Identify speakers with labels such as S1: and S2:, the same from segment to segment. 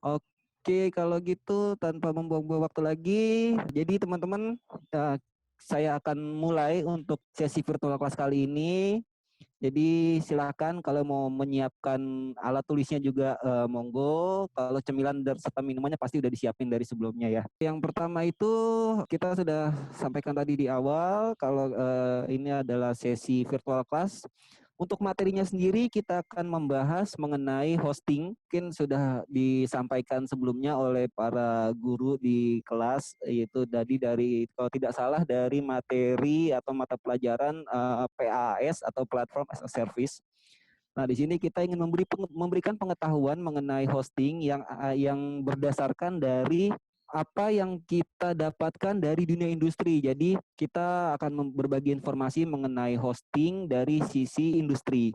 S1: Oke, kalau gitu tanpa membuang-buang waktu lagi, jadi teman-teman, eh, saya akan mulai untuk sesi virtual kelas kali ini. Jadi silakan kalau mau menyiapkan alat tulisnya juga monggo. Kalau cemilan dan serta minumannya pasti udah disiapin dari sebelumnya ya. Yang pertama itu kita sudah sampaikan tadi di awal kalau ini adalah sesi virtual class. Untuk materinya sendiri kita akan membahas mengenai hosting. Mungkin sudah disampaikan sebelumnya oleh para guru di kelas, yaitu tadi dari kalau tidak salah dari materi atau mata pelajaran PaaS atau Platform as a Service. Nah, di sini kita ingin memberikan pengetahuan mengenai hosting yang berdasarkan dari apa yang kita dapatkan dari dunia industri. Jadi, kita akan berbagi informasi mengenai hosting dari sisi industri.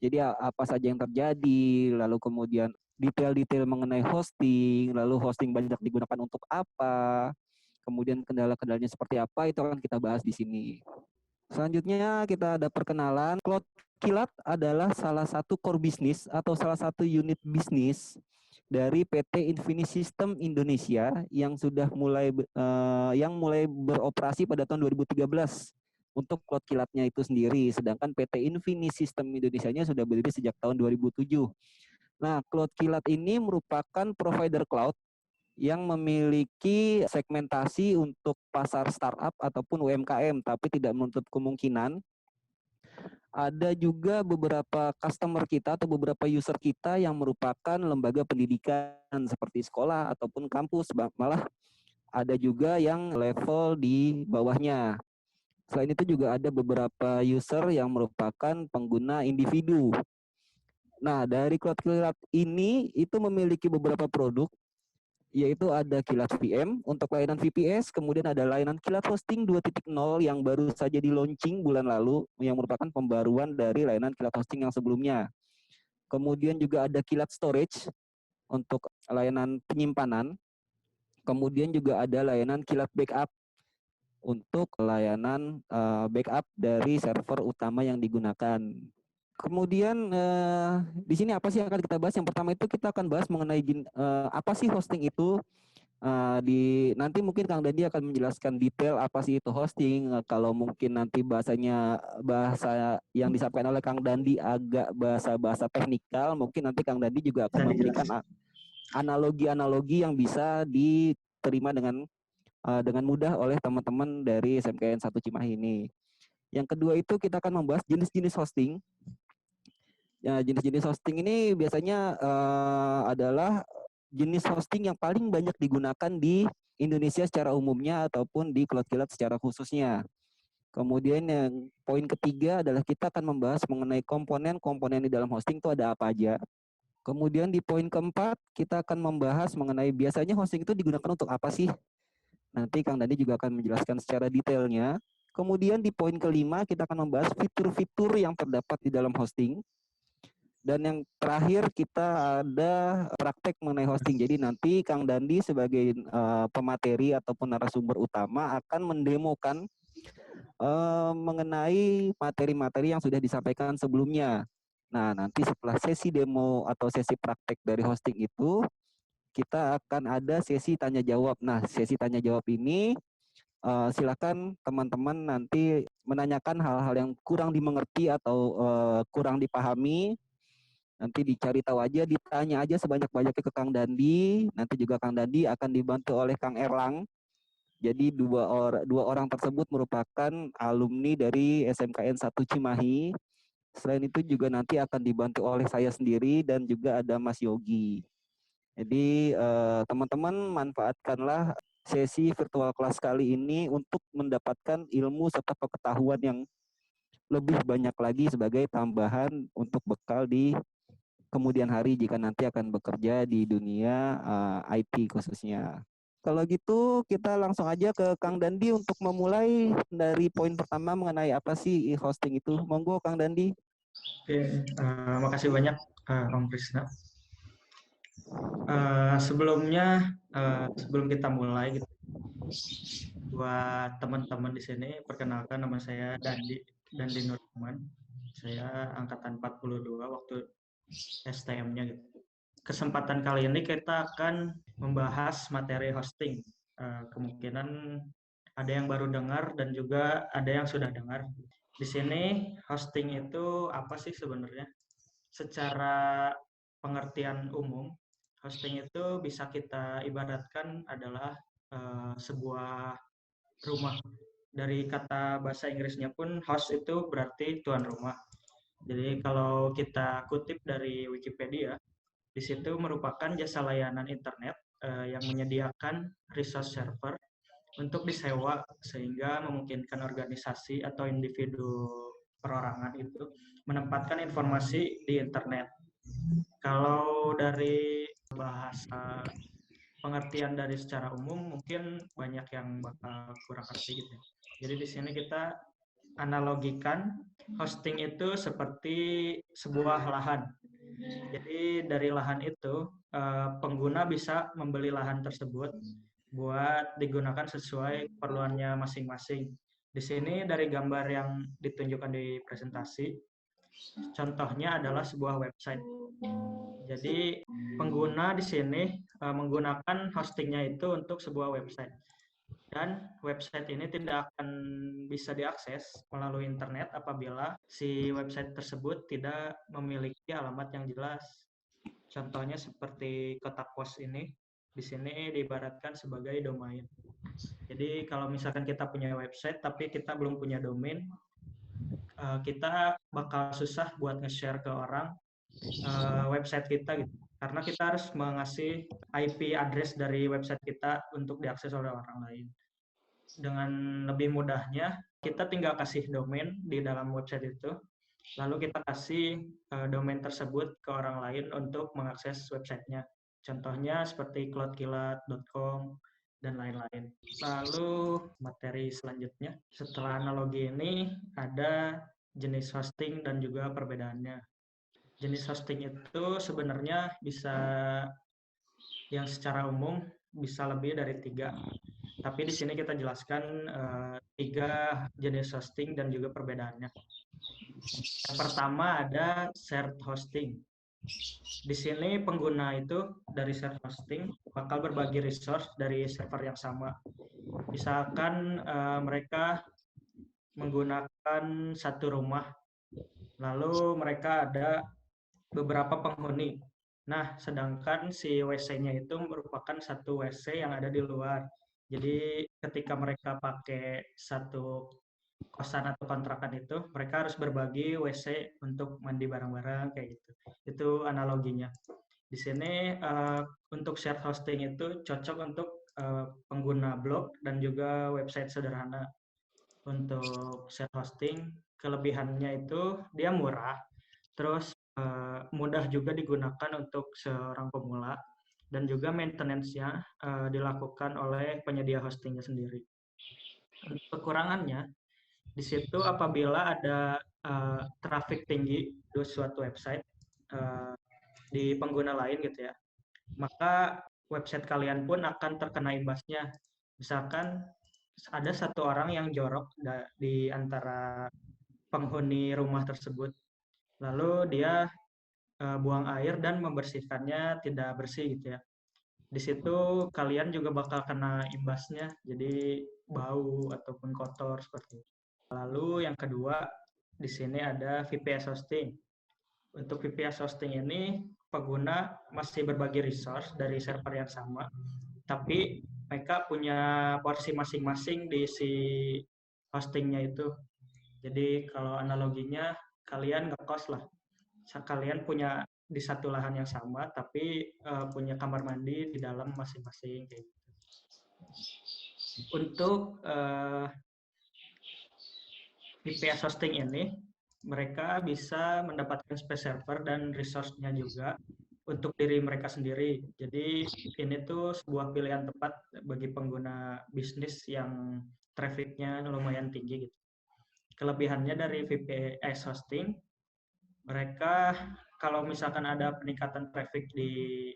S1: Jadi, apa saja yang terjadi, lalu kemudian detail-detail mengenai hosting, lalu hosting banyak digunakan untuk apa, kemudian kendala-kendalanya seperti apa, itu akan kita bahas di sini. Selanjutnya kita ada perkenalan. Cloud Kilat adalah salah satu core bisnis atau salah satu unit bisnis dari PT Infinity System Indonesia yang sudah mulai beroperasi pada tahun 2013 untuk Cloud Kilatnya itu sendiri. Sedangkan PT Infinity System Indonesia-nya sudah berdiri sejak tahun 2007. Nah, Cloud Kilat ini merupakan provider cloud yang memiliki segmentasi untuk pasar startup ataupun UMKM, tapi tidak menutup kemungkinan ada juga beberapa customer kita atau beberapa user kita yang merupakan lembaga pendidikan seperti sekolah ataupun kampus, malah ada juga yang level di bawahnya. Selain itu juga ada beberapa user yang merupakan pengguna individu. Nah, dari Cloud Kilat ini itu memiliki beberapa produk, yaitu ada Kilat VM untuk layanan VPS, kemudian ada layanan Kilat Hosting 2.0 yang baru saja di launching bulan lalu, yang merupakan pembaruan dari layanan Kilat Hosting yang sebelumnya. Kemudian juga ada Kilat Storage untuk layanan penyimpanan. Kemudian juga ada layanan Kilat Backup untuk layanan backup dari server utama yang digunakan. Kemudian di sini apa sih yang akan kita bahas? Yang pertama itu kita akan bahas mengenai apa sih hosting itu. Nanti mungkin Kang Dandi akan menjelaskan detail apa sih itu hosting. Kalau mungkin nanti bahasa yang disampaikan oleh Kang Dandi agak bahasa teknikal, mungkin nanti Kang Dandi juga akan memberikan analogi-analogi yang bisa diterima dengan mudah oleh teman-teman dari SMKN 1 Cimahi ini. Yang kedua itu kita akan membahas jenis-jenis hosting. Ya, jenis-jenis hosting ini biasanya adalah jenis hosting yang paling banyak digunakan di Indonesia secara umumnya ataupun di Cloud Kilat secara khususnya. Kemudian yang poin ketiga adalah kita akan membahas mengenai komponen-komponen di dalam hosting itu ada apa aja. Kemudian di poin keempat kita akan membahas mengenai biasanya hosting itu digunakan untuk apa sih. Nanti Kang Dani juga akan menjelaskan secara detailnya. Kemudian di poin kelima kita akan membahas fitur-fitur yang terdapat di dalam hosting. Dan yang terakhir kita ada praktek mengenai hosting. Jadi nanti Kang Dandi sebagai pemateri ataupun narasumber utama akan mendemokan mengenai materi-materi yang sudah disampaikan sebelumnya. Nah, nanti setelah sesi demo atau sesi praktek dari hosting itu, kita akan ada sesi tanya jawab. Nah, sesi tanya jawab ini silakan teman-teman nanti menanyakan hal-hal yang kurang dimengerti atau kurang dipahami. Nanti dicari tahu aja, ditanya aja sebanyak-banyaknya ke Kang Dandi. Nanti juga Kang Dandi akan dibantu oleh Kang Erlang. Jadi dua orang tersebut merupakan alumni dari SMKN 1 Cimahi. Selain itu juga nanti akan dibantu oleh saya sendiri dan juga ada Mas Yogi. Jadi teman-teman manfaatkanlah sesi virtual kelas kali ini untuk mendapatkan ilmu serta pengetahuan yang lebih banyak lagi sebagai tambahan untuk bekal di kemudian hari jika nanti akan bekerja di dunia IT khususnya. Kalau gitu kita langsung aja ke Kang Dandi untuk memulai dari poin pertama mengenai apa sih hosting itu. Monggo Kang Dandi.
S2: Oke, makasih banyak Om Krisna. Sebelum kita mulai gitu, buat teman-teman di sini, perkenalkan nama saya Dandi Nurman. Saya angkatan 42 waktu STM-nya gitu. kesempatan kali ini kita akan membahas materi hosting. Kemungkinan ada yang baru dengar dan juga ada yang sudah dengar. Di sini hosting itu apa sih sebenarnya? Secara pengertian umum, hosting itu bisa kita ibaratkan adalah sebuah rumah. Dari kata bahasa Inggrisnya pun host itu berarti tuan rumah. Jadi kalau kita kutip dari Wikipedia, di situ merupakan jasa layanan internet yang menyediakan resource server untuk disewa sehingga memungkinkan organisasi atau individu perorangan itu menempatkan informasi di internet. Kalau dari bahasa pengertian dari secara umum mungkin banyak yang bakal kurang ngerti gitu. Jadi di sini kita analogikan hosting itu seperti sebuah lahan. Jadi dari lahan itu pengguna bisa membeli lahan tersebut buat digunakan sesuai keperluannya masing-masing. Di sini dari gambar yang ditunjukkan di presentasi, contohnya adalah sebuah website. Jadi pengguna di sini menggunakan hostingnya itu untuk sebuah website. Dan website ini tidak akan bisa diakses melalui internet apabila si website tersebut tidak memiliki alamat yang jelas. Contohnya seperti kotak pos ini, di sini diibaratkan sebagai domain. Jadi kalau misalkan kita punya website tapi kita belum punya domain, kita bakal susah buat nge-share ke orang website kita gitu. Karena kita harus mengasih IP address dari website kita untuk diakses oleh orang lain. Dengan lebih mudahnya, kita tinggal kasih domain di dalam website itu, lalu kita kasih domain tersebut ke orang lain untuk mengakses websitenya. Contohnya seperti cloudkilat.com dan lain-lain. Lalu materi selanjutnya, setelah analogi ini ada jenis hosting dan juga perbedaannya. Jenis hosting itu sebenarnya bisa yang secara umum bisa lebih dari 3. Tapi di sini kita jelaskan 3 jenis hosting dan juga perbedaannya. Yang pertama ada shared hosting. Di sini pengguna itu dari shared hosting bakal berbagi resource dari server yang sama. Misalkan mereka menggunakan satu rumah, lalu mereka ada beberapa penghuni. Nah, sedangkan si WC-nya itu merupakan satu WC yang ada di luar. Jadi ketika mereka pakai satu kosan atau kontrakan itu, mereka harus berbagi WC untuk mandi bareng-bareng kayak gitu. Itu analoginya. Di sini untuk shared hosting itu cocok untuk pengguna blog dan juga website sederhana. Untuk shared hosting, kelebihannya itu dia murah, terus mudah juga digunakan untuk seorang pemula, dan juga maintenance-nya dilakukan oleh penyedia hostingnya sendiri. Kekurangannya, di situ apabila ada traffic tinggi di suatu website di pengguna lain gitu ya, maka website kalian pun akan terkena imbasnya. Misalkan ada satu orang yang jorok di antara penghuni rumah tersebut, lalu dia buang air dan membersihkannya tidak bersih gitu ya. Di situ kalian juga bakal kena imbasnya, jadi bau ataupun kotor seperti itu. Lalu yang kedua, di sini ada VPS hosting. Untuk VPS hosting ini, pengguna masih berbagi resource dari server yang sama, tapi mereka punya porsi masing-masing di si hostingnya itu. Jadi kalau analoginya, kalian ngekos lah. Kalian punya di satu lahan yang sama, tapi punya kamar mandi di dalam masing-masing. Kayak gitu. Untuk VPS hosting ini, mereka bisa mendapatkan space server dan resource-nya juga untuk diri mereka sendiri. Jadi ini tuh sebuah pilihan tepat bagi pengguna bisnis yang traffic-nya lumayan tinggi gitu. Kelebihannya dari VPS hosting, mereka kalau misalkan ada peningkatan traffic di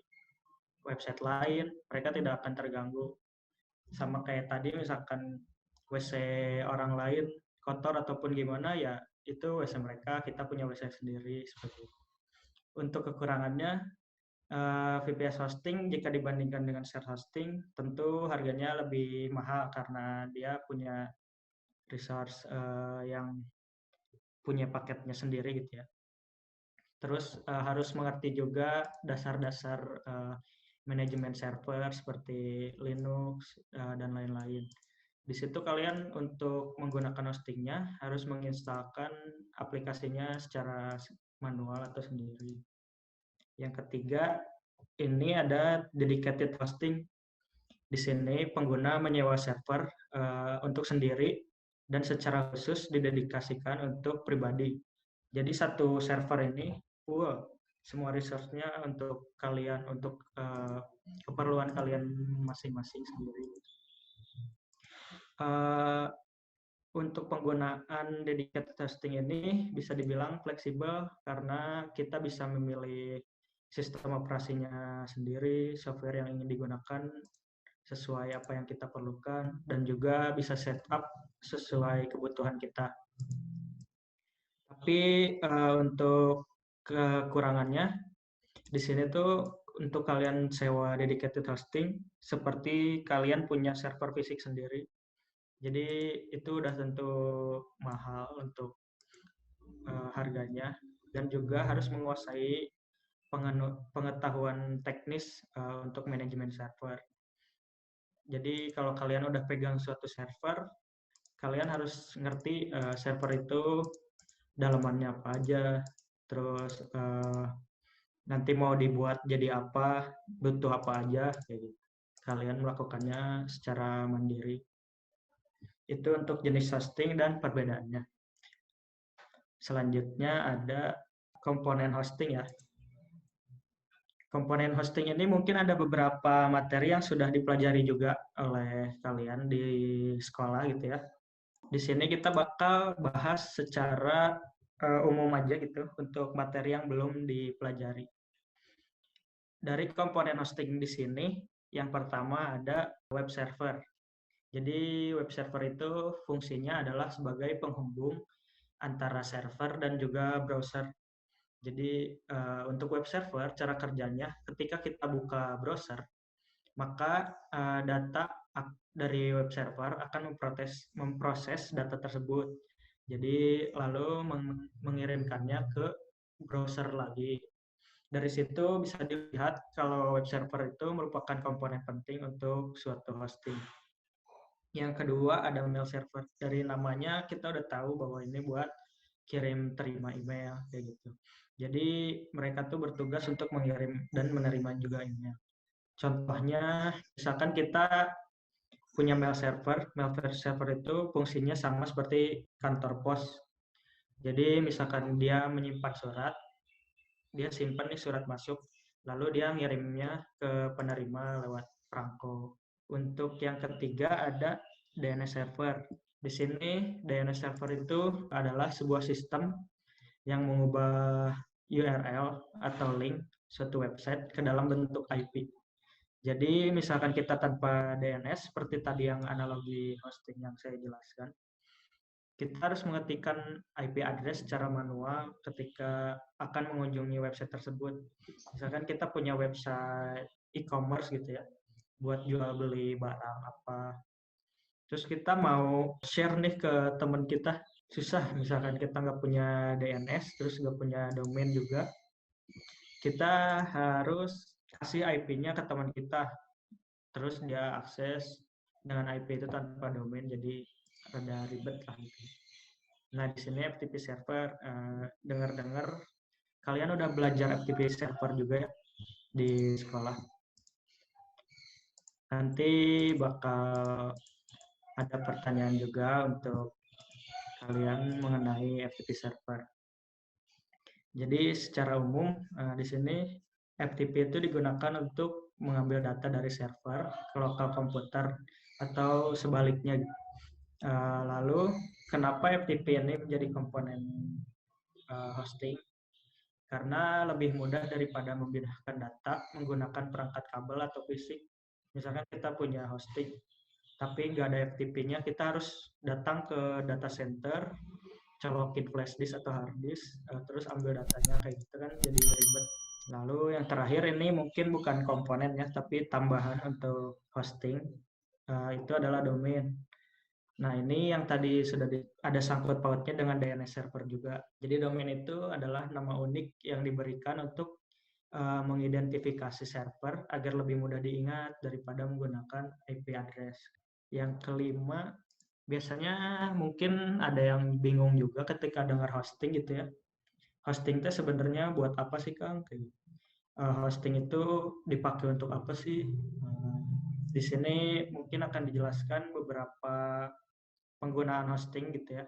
S2: website lain, mereka tidak akan terganggu. Sama kayak tadi misalkan WC orang lain kotor ataupun gimana, ya itu WC mereka, kita punya WC sendiri seperti itu. Untuk kekurangannya, VPS hosting jika dibandingkan dengan shared hosting tentu harganya lebih mahal karena dia punya resource yang punya paketnya sendiri gitu ya. Terus harus mengerti juga dasar-dasar manajemen server seperti Linux dan lain-lain. Di situ kalian untuk menggunakan hostingnya harus menginstalkan aplikasinya secara manual atau sendiri. Yang ketiga, ini ada dedicated hosting. Di sini pengguna menyewa server untuk sendiri dan secara khusus didedikasikan untuk pribadi. Jadi satu server ini semua resource-nya untuk kalian, untuk keperluan kalian masing-masing sendiri. Untuk penggunaan dedicated hosting ini bisa dibilang fleksibel karena kita bisa memilih sistem operasinya sendiri, software yang ingin digunakan sesuai apa yang kita perlukan, dan juga bisa setup sesuai kebutuhan kita. Tapi untuk kekurangannya, di sini tuh untuk kalian sewa dedicated hosting, seperti kalian punya server fisik sendiri. Jadi itu udah tentu mahal untuk harganya, dan juga harus menguasai pengetahuan teknis untuk manajemen server. Jadi kalau kalian udah pegang suatu server, kalian harus ngerti server itu dalamannya apa aja, terus nanti mau dibuat jadi apa, butuh apa aja, kayak gitu. Kalian melakukannya secara mandiri. Itu untuk jenis hosting dan perbedaannya. Selanjutnya ada komponen hosting ya. Komponen hosting ini mungkin ada beberapa materi yang sudah dipelajari juga oleh kalian di sekolah gitu ya. Di sini kita bakal bahas secara umum aja gitu untuk materi yang belum dipelajari. Dari komponen hosting di sini, yang pertama ada web server. Jadi web server itu fungsinya adalah sebagai penghubung antara server dan juga browser. Jadi untuk web server, cara kerjanya ketika kita buka browser, maka data dari web server akan memproses data tersebut. Jadi lalu mengirimkannya ke browser lagi. Dari situ bisa dilihat kalau web server itu merupakan komponen penting untuk suatu hosting. Yang kedua ada mail server. Dari namanya kita udah tahu bahwa ini buat kirim terima email kayak gitu. Jadi mereka tuh bertugas untuk mengirim dan menerima juga email. Contohnya misalkan kita punya mail server itu fungsinya sama seperti kantor pos. Jadi misalkan dia menyimpan surat, dia simpan nih surat masuk, lalu dia ngirimnya ke penerima lewat perangko. Untuk yang ketiga ada DNS server. Di sini DNS server itu adalah sebuah sistem yang mengubah URL atau link suatu website ke dalam bentuk IP. Jadi misalkan kita tanpa DNS, seperti tadi yang analogi hosting yang saya jelaskan, kita harus mengetikkan IP address secara manual ketika akan mengunjungi website tersebut. Misalkan kita punya website e-commerce gitu ya, buat jual beli barang apa. Terus kita mau share nih ke teman kita, susah. Misalkan kita nggak punya DNS, terus nggak punya domain juga, kita harus kasih IP-nya ke teman kita. Terus dia akses dengan IP itu tanpa domain, jadi rada ribet lah gitu. Nah di sini FTP server, dengar-dengar kalian udah belajar FTP server juga ya di sekolah. Nanti bakal ada pertanyaan juga untuk kalian mengenai FTP server. Jadi secara umum di sini FTP itu digunakan untuk mengambil data dari server ke lokal komputer atau sebaliknya. Lalu kenapa FTP ini menjadi komponen hosting? Karena lebih mudah daripada memindahkan data menggunakan perangkat kabel atau fisik. Misalkan kita punya hosting, tapi nggak ada FTP-nya, kita harus datang ke data center, colokin flash disk atau hard disk, terus ambil datanya, kayak gitu kan jadi ribet. Lalu yang terakhir ini mungkin bukan komponen ya, tapi tambahan untuk hosting, itu adalah domain. Nah, ini yang tadi sudah ada sangkut pautnya dengan DNS server juga. Jadi domain itu adalah nama unik yang diberikan untuk mengidentifikasi server agar lebih mudah diingat daripada menggunakan IP address. Yang kelima, biasanya mungkin ada yang bingung juga ketika dengar hosting gitu ya. Hosting itu sebenarnya buat apa sih, Kang? Hosting itu dipakai untuk apa sih? Di sini mungkin akan dijelaskan beberapa penggunaan hosting gitu ya.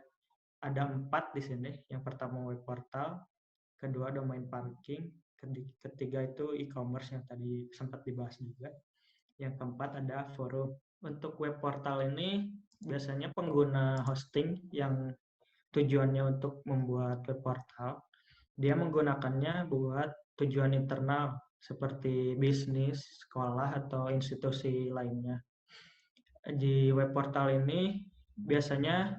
S2: Ada 4 di sini. Yang pertama web portal, kedua domain parking, ketiga itu e-commerce yang tadi sempat dibahas juga. Yang keempat ada forum. Untuk web portal ini biasanya pengguna hosting yang tujuannya untuk membuat web portal, dia menggunakannya buat tujuan internal seperti bisnis, sekolah, atau institusi lainnya. Di web portal ini biasanya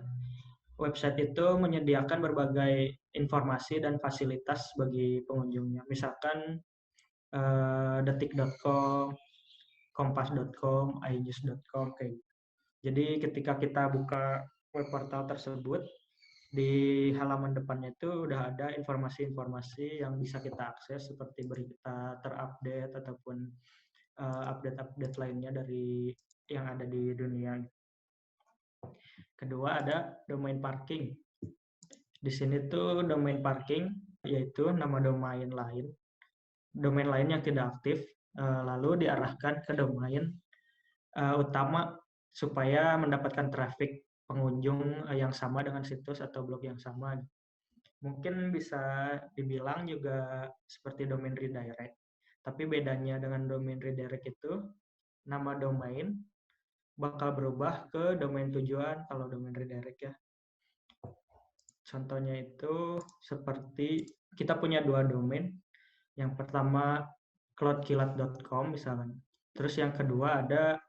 S2: website itu menyediakan berbagai informasi dan fasilitas bagi pengunjungnya. Misalkan detik.com, kompas.com, inews.com kayak gitu. Jadi ketika kita buka web portal tersebut, di halaman depannya itu udah ada informasi-informasi yang bisa kita akses seperti berita terupdate ataupun update-update lainnya dari yang ada di dunia. Kedua ada domain parking. Di sini tuh domain parking yaitu nama domain lain. Domain lain yang tidak aktif lalu diarahkan ke domain utama supaya mendapatkan traffic pengunjung yang sama dengan situs atau blog yang sama. Mungkin bisa dibilang juga seperti domain redirect. Tapi bedanya dengan domain redirect itu nama domain bakal berubah ke domain tujuan kalau domain redirect ya. Contohnya itu seperti kita punya 2 domain. Yang pertama cloudkilat.com misalnya. Terus yang kedua ada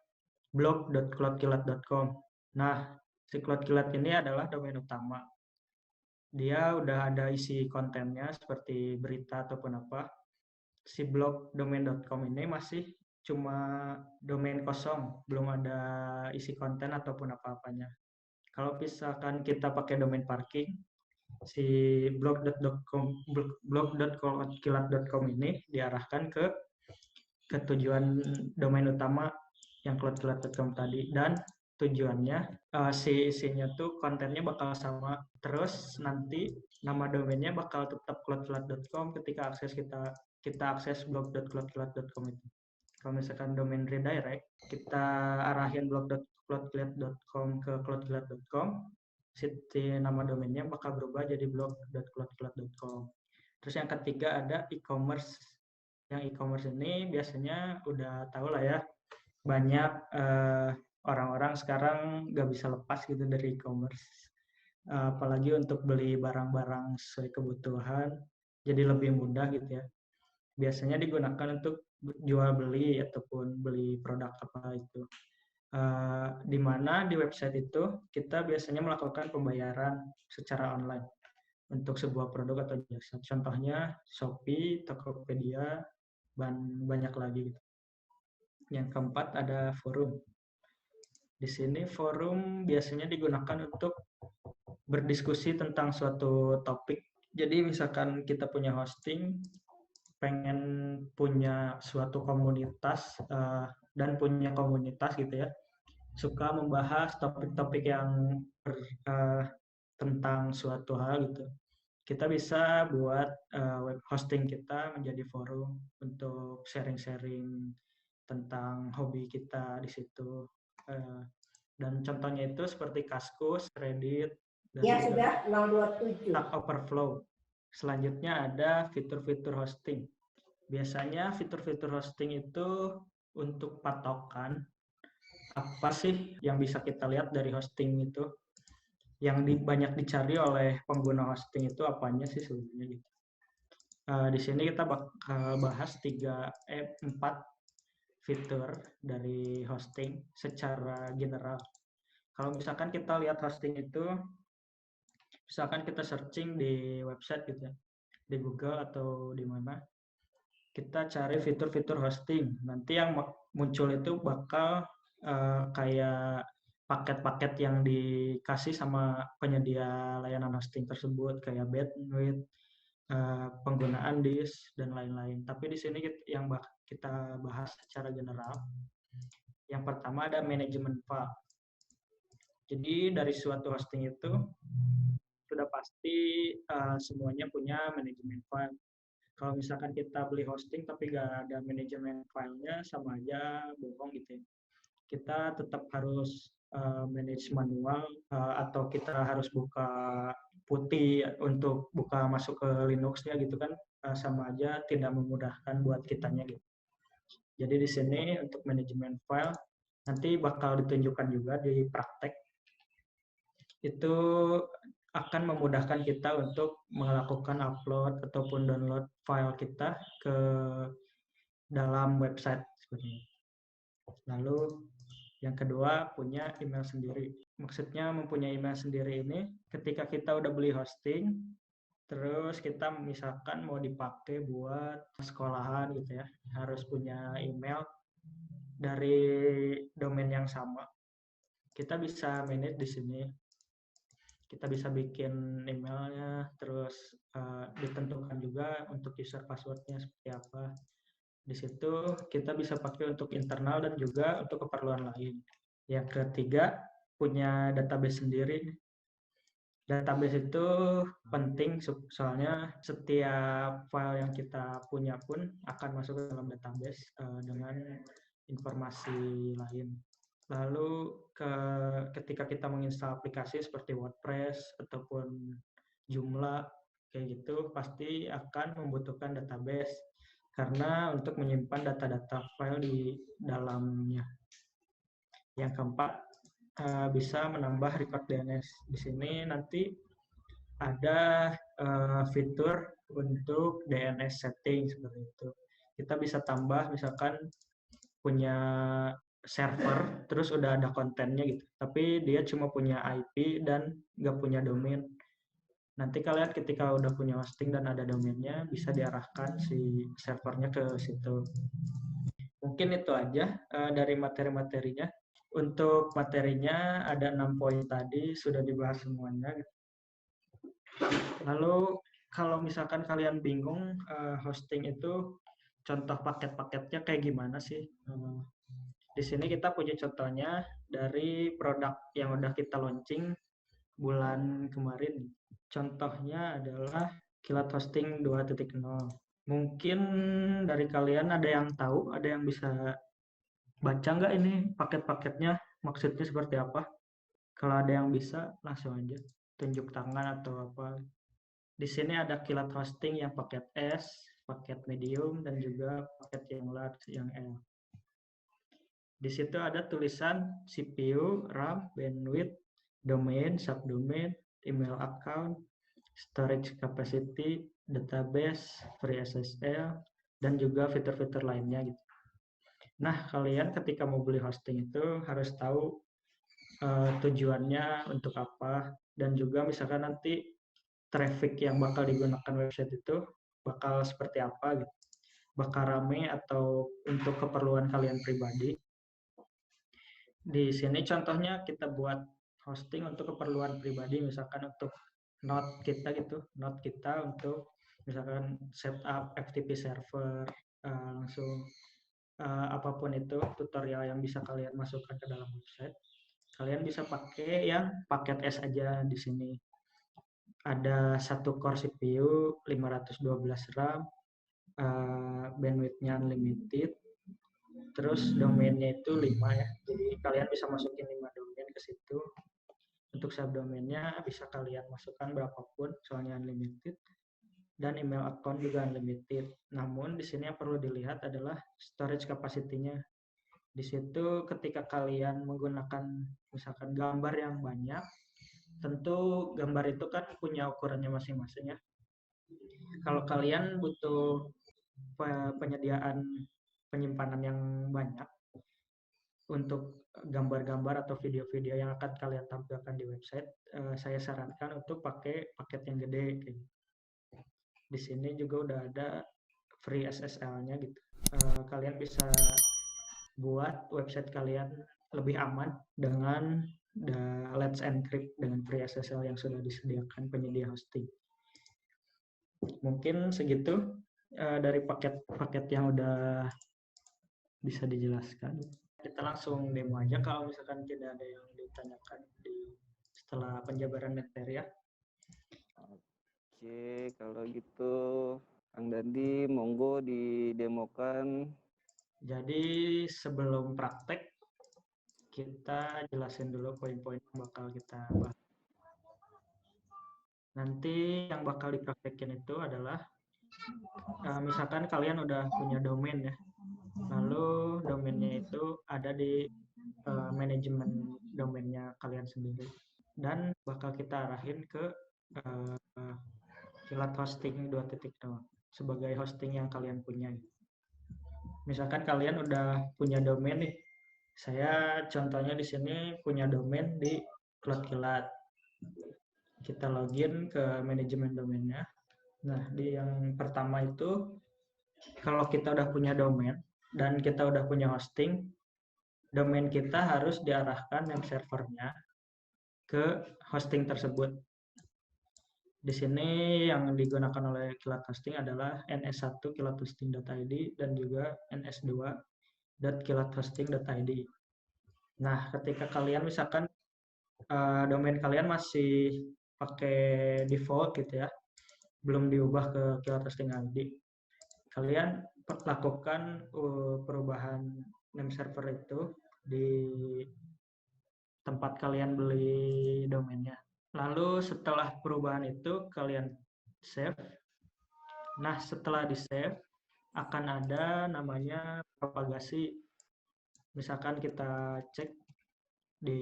S2: blog.cloudkilat.com. Nah, si Cloudkilat ini adalah domain utama. Dia udah ada isi kontennya seperti berita ataupun apa. Si blog domain.com ini masih cuma domain kosong, belum ada isi konten ataupun apa-apanya. Kalau misalkan kita pakai domain parking, si blog.cloudkilat.com ini diarahkan ke tujuan domain utama yang cloudkilat.com tadi, dan tujuannya si isinya tuh kontennya bakal sama terus, nanti nama domainnya bakal tetap cloudkilat.com ketika kita akses blog.cloudkilat.com itu. Kalau misalkan domain redirect, kita arahin blog.cloudkilat.com ke cloudkilat.com, si nama domainnya bakal berubah jadi blog.cloudkilat.com. Terus yang ketiga ada e-commerce. Yang e-commerce ini biasanya udah tahu lah ya, banyak orang-orang sekarang nggak bisa lepas gitu dari e-commerce. Apalagi untuk beli barang-barang sesuai kebutuhan, jadi lebih mudah gitu ya. Biasanya digunakan untuk jual beli ataupun beli produk apa itu. Di mana di website itu kita biasanya melakukan pembayaran secara online untuk sebuah produk atau jasa. Contohnya Shopee, Tokopedia, dan banyak lagi gitu. Yang keempat ada forum. Di sini forum biasanya digunakan untuk berdiskusi tentang suatu topik. Jadi misalkan kita punya hosting, pengen punya suatu komunitas dan punya komunitas gitu ya, suka membahas topik-topik yang tentang suatu hal gitu. Kita bisa buat web hosting kita menjadi forum untuk sharing-sharing tentang hobi kita di situ. Dan contohnya itu seperti Kaskus, Reddit, dan
S3: ya sudah 027.
S2: Stack Overflow. Selanjutnya ada fitur-fitur hosting. Biasanya fitur-fitur hosting itu untuk patokan apa sih yang bisa kita lihat dari hosting itu. Yang banyak dicari oleh pengguna hosting itu apanya sih sebenarnya gitu. Di sini kita bakal bahas 4 fitur dari hosting secara general. Kalau misalkan kita lihat hosting itu, misalkan kita searching di website gitu ya, di Google atau di mana, kita cari fitur-fitur hosting. Nanti yang muncul itu bakal kayak paket-paket yang dikasih sama penyedia layanan hosting tersebut, kayak bandwidth, penggunaan disk, dan lain-lain. Tapi di sini yang kita bahas secara general. Yang pertama ada manajemen file. Jadi dari suatu hosting itu sudah pasti semuanya punya manajemen file. Kalau misalkan kita beli hosting tapi nggak ada manajemen filenya, sama aja bohong gitu ya. Kita tetap harus manage manual atau kita harus buka putih untuk buka masuk ke Linux-nya gitu kan, sama aja tidak memudahkan buat kitanya gitu. Jadi di sini untuk manajemen file nanti bakal ditunjukkan juga di praktek. Itu akan memudahkan kita untuk melakukan upload ataupun download file kita ke dalam website seperti ini. Lalu yang kedua, punya email sendiri. Maksudnya mempunyai email sendiri ini ketika kita udah beli hosting, terus kita misalkan mau dipakai buat sekolahan gitu ya, harus punya email dari domain yang sama. Kita bisa manage di sini. Kita bisa bikin emailnya, terus ditentukan juga untuk user passwordnya seperti apa. Di situ kita bisa pakai untuk internal dan juga untuk keperluan lain. Yang ketiga, punya database sendiri. Database itu penting soalnya setiap file yang kita punya pun akan masuk ke dalam database dengan informasi lain. Lalu ketika kita menginstal aplikasi seperti WordPress ataupun Joomla kayak gitu, pasti akan membutuhkan database karena untuk menyimpan data-data file di dalamnya. Yang keempat, bisa menambah record DNS. Di sini nanti ada fitur untuk DNS setting seperti itu. Kita bisa tambah misalkan punya server, terus udah ada kontennya gitu, tapi dia cuma punya IP dan nggak punya domain. Nanti kalian ketika udah punya hosting dan ada domainnya, bisa diarahkan si servernya ke situ. Mungkin itu aja dari materi-materinya. Untuk materinya ada 6 poin tadi, sudah dibahas semuanya. Lalu kalau misalkan kalian bingung hosting itu contoh paket-paketnya kayak gimana sih? Di sini kita punya contohnya dari produk yang udah kita launching bulan kemarin. Contohnya adalah Kilat Hosting 2.0. Mungkin dari kalian ada yang tahu, ada yang bisa baca nggak ini paket-paketnya, maksudnya seperti apa? Kalau ada yang bisa, langsung aja tunjuk tangan atau apa. Di sini ada Kilat Hosting yang paket S, paket medium, dan juga paket yang large, yang L. Di situ ada tulisan CPU, RAM, bandwidth, domain, subdomain, email account, storage capacity, database, free SSL, dan juga fitur-fitur lainnya gitu. Nah, kalian ketika mau beli hosting itu harus tahu tujuannya untuk apa, dan juga misalkan nanti traffic yang bakal digunakan website itu bakal seperti apa gitu. Bakal rame atau untuk keperluan kalian pribadi. Di sini contohnya kita buat hosting untuk keperluan pribadi, misalkan untuk node kita gitu, node kita untuk misalkan setup FTP server, langsung apapun itu tutorial yang bisa kalian masukkan ke dalam website. Kalian bisa pakai yang paket S aja di sini. Ada 1 core CPU, 512 RAM, bandwidth-nya unlimited, terus domainnya itu 5 ya. Jadi kalian bisa masukin 5 domain ke situ. Untuk subdomainnya bisa kalian masukkan berapapun, soalnya unlimited. Dan email account juga unlimited. Namun di sini yang perlu dilihat adalah storage capacity-nya. Di situ ketika kalian menggunakan misalkan gambar yang banyak, tentu gambar itu kan punya ukurannya masing-masing ya. Kalau kalian butuh penyediaan penyimpanan yang banyak untuk gambar-gambar atau video-video yang akan kalian tampilkan di website, saya sarankan untuk pakai paket yang gede. Di sini juga udah ada free SSL-nya gitu. Kalian bisa buat website kalian lebih aman dengan Let's Encrypt dengan free SSL yang sudah disediakan penyedia hosting. Mungkin segitu dari paket-paket yang udah bisa dijelaskan. Kita langsung demo aja kalau misalkan tidak ada yang ditanyakan setelah penjabaran materi ya.
S1: Oke, kalau gitu Kang Dandi monggo didemokan.
S2: Jadi sebelum praktek kita jelasin dulu poin-poin yang bakal kita bahas. Nanti yang bakal dipraktekin itu adalah misalkan kalian udah punya domain ya. Lalu domainnya itu ada di manajemen domainnya kalian sendiri. Dan bakal kita arahin ke Kilat Hosting 2.0 sebagai hosting yang kalian punya. Misalkan kalian udah punya domain nih. Saya contohnya di sini punya domain di Kilat. Kita login ke manajemen domainnya. Nah, di yang pertama itu kalau kita udah punya domain dan kita udah punya hosting, domain kita harus diarahkan name servernya ke hosting tersebut. Di sini yang digunakan oleh Kilat Hosting adalah ns1 kilathosting.id dan juga ns2.kilathosting.id. Nah, ketika kalian misalkan domain kalian masih pakai default gitu ya, belum diubah ke Kilat Hosting ID, kalian lakukan perubahan name server itu di tempat kalian beli domainnya. Lalu setelah perubahan itu kalian save. Nah, setelah di-save akan ada namanya propagasi. Misalkan kita cek di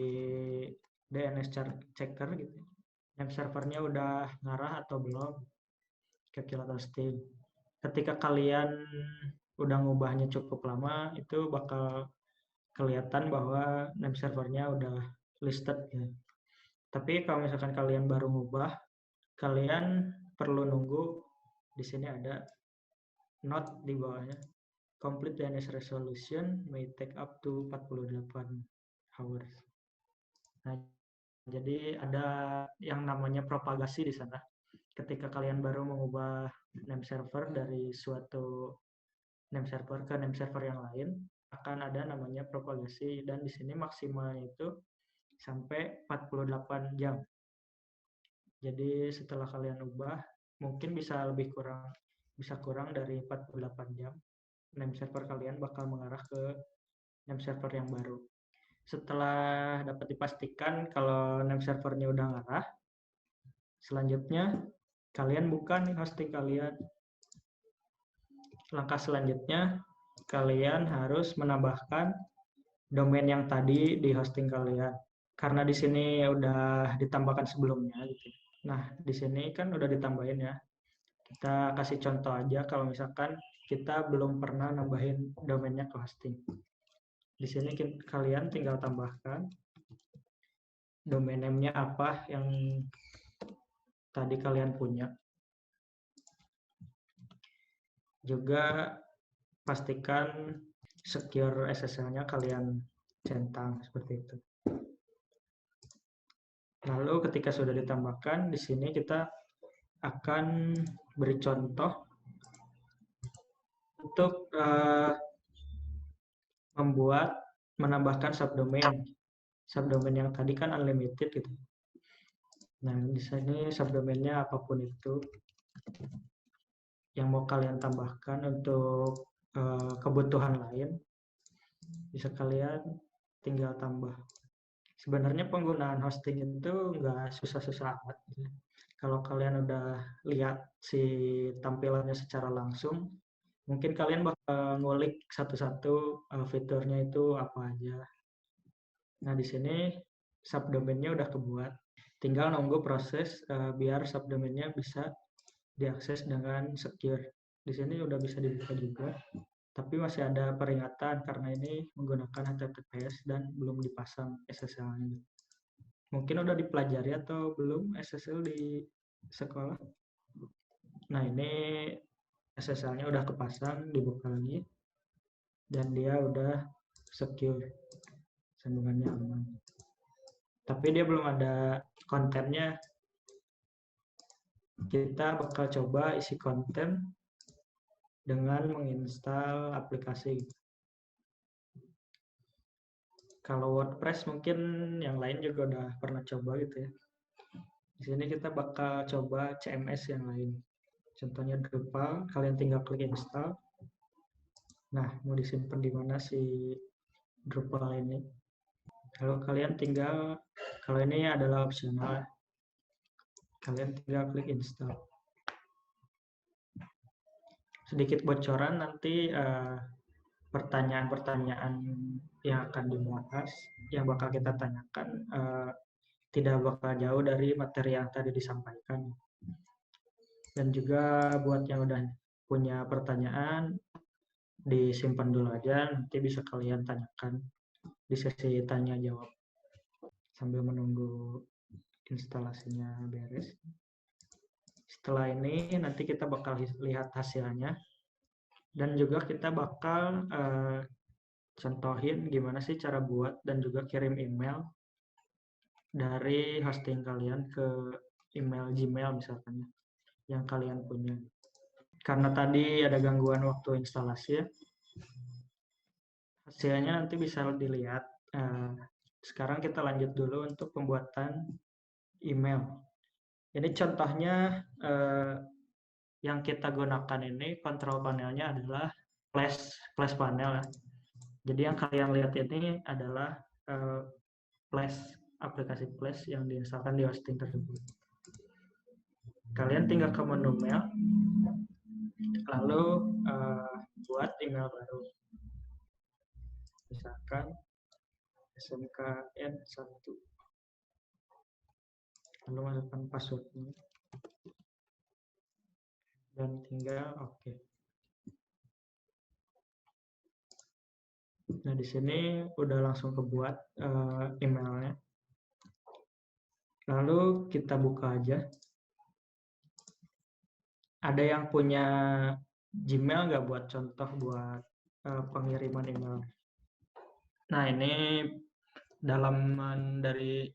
S2: DNS checker gitu. Name servernya udah ngarah atau belum ke Kilat Hosting. Ketika kalian udah ngubahnya cukup lama, itu bakal kelihatan bahwa name servernya udah listed gitu. Tapi kalau misalkan kalian baru ngubah, kalian perlu nunggu. Di sini ada note di bawahnya. Complete DNS resolution may take up to 48 hours. Nah, jadi ada yang namanya propagasi di sana. Ketika kalian baru mengubah name server dari suatu name server ke name server yang lain, akan ada namanya propagasi dan di sini maksimalnya itu sampai 48 jam. Jadi setelah kalian ubah, mungkin bisa kurang dari 48 jam. Name server kalian bakal mengarah ke name server yang baru. Setelah dapat dipastikan kalau name servernya udah ngarah, selanjutnya kalian buka nih hosting kalian. Langkah selanjutnya, kalian harus menambahkan domain yang tadi di hosting kalian. Karena di sini udah ditambahkan sebelumnya gitu. Nah, di sini kan udah ditambahin ya. Kita kasih contoh aja kalau misalkan kita belum pernah nambahin domainnya ke hosting. Di sini kalian tinggal tambahkan domain name-nya apa yang tadi kalian punya. Juga pastikan secure SSL-nya kalian centang seperti itu. Lalu ketika sudah ditambahkan, di sini kita akan beri contoh untuk menambahkan subdomain. Subdomain yang tadi kan unlimited gitu. Nah, di sini subdomainnya apapun itu yang mau kalian tambahkan untuk kebutuhan lain, bisa kalian tinggal tambah. Sebenarnya penggunaan hosting itu nggak susah-susah amat. Kalau kalian udah lihat si tampilannya secara langsung, mungkin kalian bakal ngulik satu-satu fiturnya itu apa aja. Nah, di sini subdomainnya udah kebuat. Tinggal nunggu proses biar subdomainnya bisa diakses dengan secure. Di sini udah bisa dibuka juga. Tapi masih ada peringatan karena ini menggunakan HTTPS dan belum dipasang SSL-nya. Mungkin udah dipelajari atau belum SSL di sekolah? Nah, ini SSL-nya udah kepasang, dibuka lagi, dan dia udah secure, sambungannya aman. Tapi dia belum ada kontennya. Kita bakal coba isi konten dengan menginstal aplikasi. Kalau WordPress mungkin yang lain juga udah pernah coba gitu ya. Di sini kita bakal coba CMS yang lain. Contohnya Drupal, kalian tinggal klik install. Nah, mau disimpan di mana si Drupal ini? Kalau kalian tinggal, kalau ini adalah opsional, kalian tinggal klik install. Sedikit bocoran nanti pertanyaan-pertanyaan yang akan dibahas, yang bakal kita tanyakan, tidak bakal jauh dari materi yang tadi disampaikan. Dan juga buat yang udah punya pertanyaan, disimpan dulu aja, nanti bisa kalian tanyakan di sesi tanya jawab sambil menunggu instalasinya beres. Setelah ini nanti kita bakal lihat hasilnya, dan juga kita bakal contohin gimana sih cara buat dan juga kirim email dari hosting kalian ke email Gmail misalkan yang kalian punya. Karena tadi ada gangguan waktu instalasi ya, hasilnya nanti bisa dilihat. Sekarang kita lanjut dulu untuk pembuatan email. Ini contohnya yang kita gunakan ini, kontrol panelnya adalah Flash panel ya. Jadi yang kalian lihat ini adalah aplikasi Flash yang diinstalkan di hosting tersebut. Kalian tinggal ke menu mail, lalu buat email baru. Misalkan SMKN1. Lalu masukkan passwordnya. Dan tinggal oke. Nah, di sini udah langsung kebuat emailnya. Lalu kita buka aja. Ada yang punya Gmail nggak buat contoh buat pengiriman email? Nah, ini dalaman dari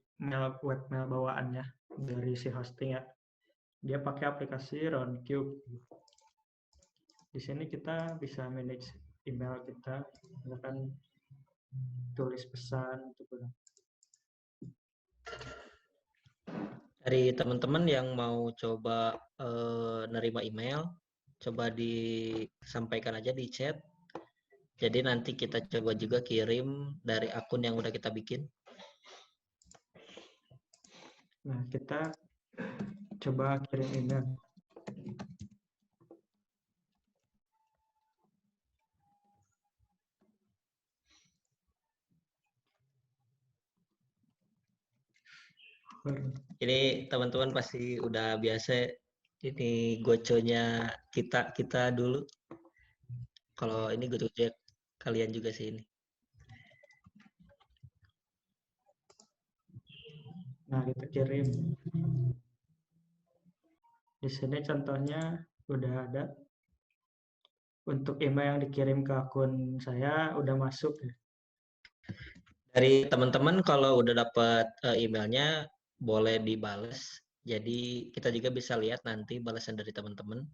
S2: webmail bawaannya dari si hosting ya. Dia pakai aplikasi Roundcube. Di sini kita bisa manage email kita, misalkan tulis pesan gitu.
S4: Dari teman-teman yang mau coba nerima email, coba disampaikan aja di chat. Jadi nanti kita coba juga kirim dari akun yang udah kita bikin.
S2: Nah, kita coba kirim email.
S4: Ini teman-teman pasti udah biasa ini goconya kita dulu. Kalau ini goconya kalian juga sih ini.
S2: Nah, kita kirim. Di sini contohnya udah ada. Untuk email yang dikirim ke akun saya udah masuk ya.
S4: Dari teman-teman kalau udah dapat emailnya boleh dibales. Jadi kita juga bisa lihat nanti balasan dari teman-teman.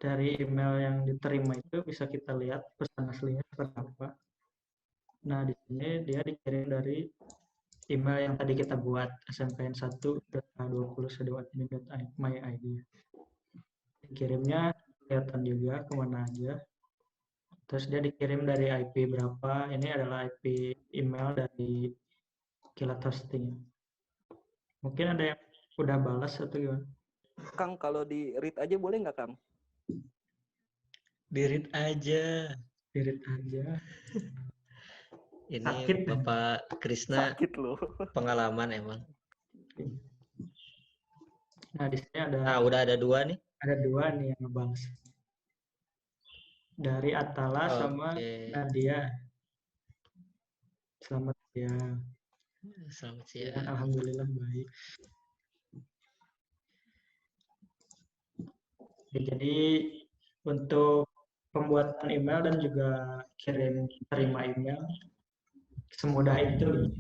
S2: Dari email yang diterima itu bisa kita lihat pesan aslinya seperti apa. Nah, di sini dia dikirim dari email yang tadi kita buat, smkn1.20.my.id. Dikirimnya kelihatan juga kemana aja. Terus dia dikirim dari IP berapa. Ini adalah IP email dari Kilat Hosting. Mungkin ada yang udah balas atau gimana?
S1: Kang, kalau di read aja boleh nggak, Kang?
S4: Di-read aja.
S2: Di-read aja.
S4: Ini
S2: Sakit,
S4: Bapak Krisna
S1: Sakit loh.
S4: pengalaman emang.
S2: Nah, di sini ada
S4: Nah, udah ada 2 nih.
S2: ada 2 nih yang ngebalas. Dari Atala sama Nadia. Selamat siang.
S4: Selamat
S2: Ya,
S4: siang.
S2: alhamdulillah baik. Jadi untuk pembuatan email dan juga terima email semudah itu.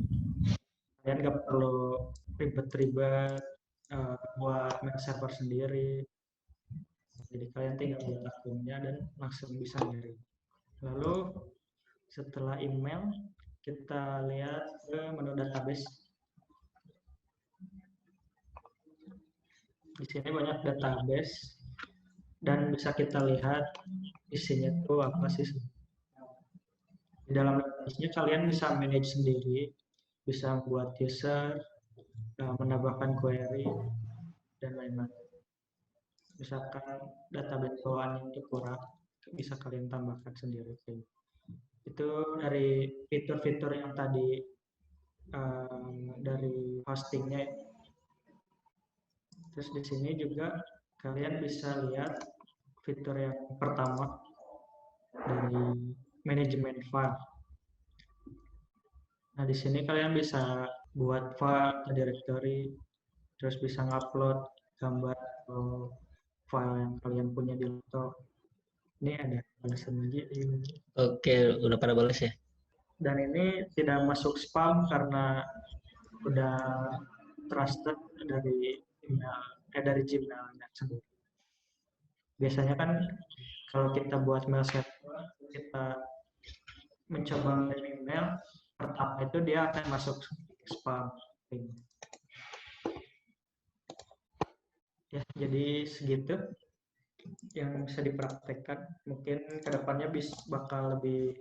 S2: Kalian nggak perlu ribet-ribet buat mail server sendiri. Jadi kalian tinggal buat akunnya dan langsung bisa ngirim. Lalu setelah email kita lihat ke menu database. Di sini banyak database dan bisa kita lihat isinya tuh apa sih. Di dalam database-nya kalian bisa manage sendiri, bisa buat user, menambahkan query dan lain-lain. Misalkan database bawaannya itu kurang, bisa kalian tambahkan sendiri. Itu dari fitur-fitur yang tadi dari hostingnya. Terus di sini juga kalian bisa lihat fitur yang pertama dari manajemen file. Nah, di sini kalian bisa buat file ke directory, terus bisa ngupload gambar atau file yang kalian punya di laptop. Ini ada balasan lagi.
S4: Oke, udah pada balas ya?
S2: Dan ini tidak masuk spam karena udah trusted dari email, dari Gmail-nya sendiri. Biasanya kan kalau kita buat mail server, kita mencoba mengirim email, pertama itu dia akan masuk spam. Ya, jadi segitu yang bisa dipraktekkan. Mungkin kedepannya bakal lebih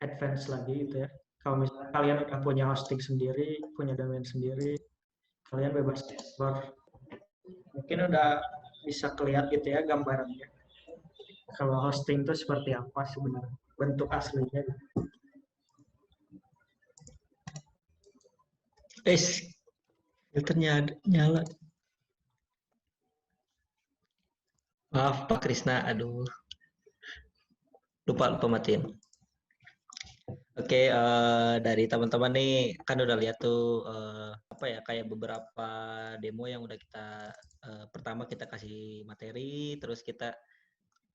S2: advance lagi gitu ya. Kalau misalnya kalian udah punya hosting sendiri, punya domain sendiri, kalian bebas explore. Mungkin udah bisa kelihatan gitu ya gambarannya. Kalau hosting itu seperti apa sebenarnya bentuk aslinya.
S4: Filternya nyala. Maaf Pak Krisna, aduh. Lupa matiin. Oke, dari teman-teman nih kan udah lihat tuh kayak beberapa demo yang udah kita pertama kita kasih materi, terus kita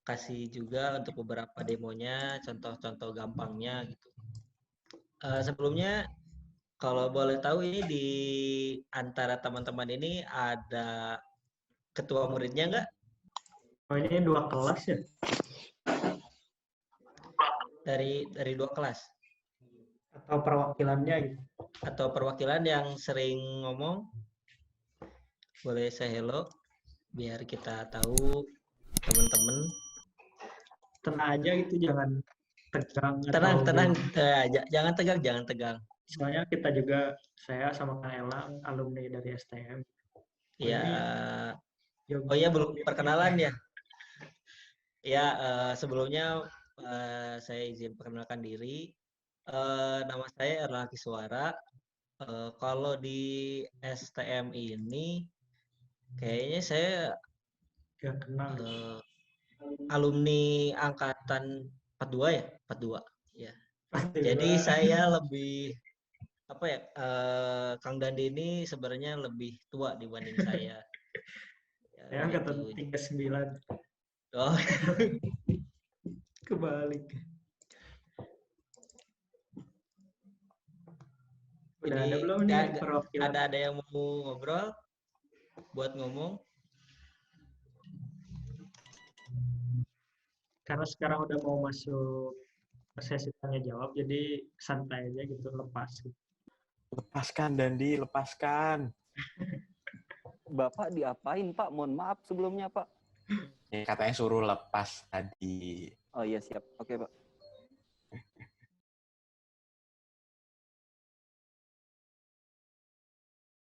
S4: kasih juga untuk beberapa demonya, contoh-contoh gampangnya gitu. Sebelumnya kalau boleh tahu ini di antara teman-teman ini ada ketua muridnya nggak?
S2: Oh, ini 2 kelas ya?
S4: Dari 2 kelas?
S2: Atau perwakilannya gitu?
S4: Atau perwakilan yang sering ngomong? Boleh saya hello biar kita tahu teman-teman.
S2: Tenang aja gitu, jangan tegang.
S4: Tenang. Jangan tegang.
S2: Soalnya kita juga, saya sama Kak Ella, alumni dari STM.
S4: Ya, oh ya belum perkenalan ya. Ya, sebelumnya saya izin perkenalkan diri. Nama saya Erlang Kiswara. Kalau di STM ini, kayaknya saya
S2: Gak kenal.
S4: alumni angkatan 42 ya, 42. Ya. Jadi saya lebih Kang Dandi ini sebenarnya lebih tua dibanding saya.
S2: Saya angkatan 39.
S4: Oh,
S2: kebalik. Udah ada belum nih perwakilan?
S4: Ada yang mau ngobrol? Buat ngomong?
S2: Karena sekarang udah mau masuk sesi tanya jawab, jadi santai aja gitu, lepas.
S5: Lepaskan Dandi, lepaskan.
S1: Bapak diapain Pak? Mohon maaf sebelumnya Pak.
S5: Ya, katanya suruh lepas tadi.
S1: Oh iya siap. Oke Pak.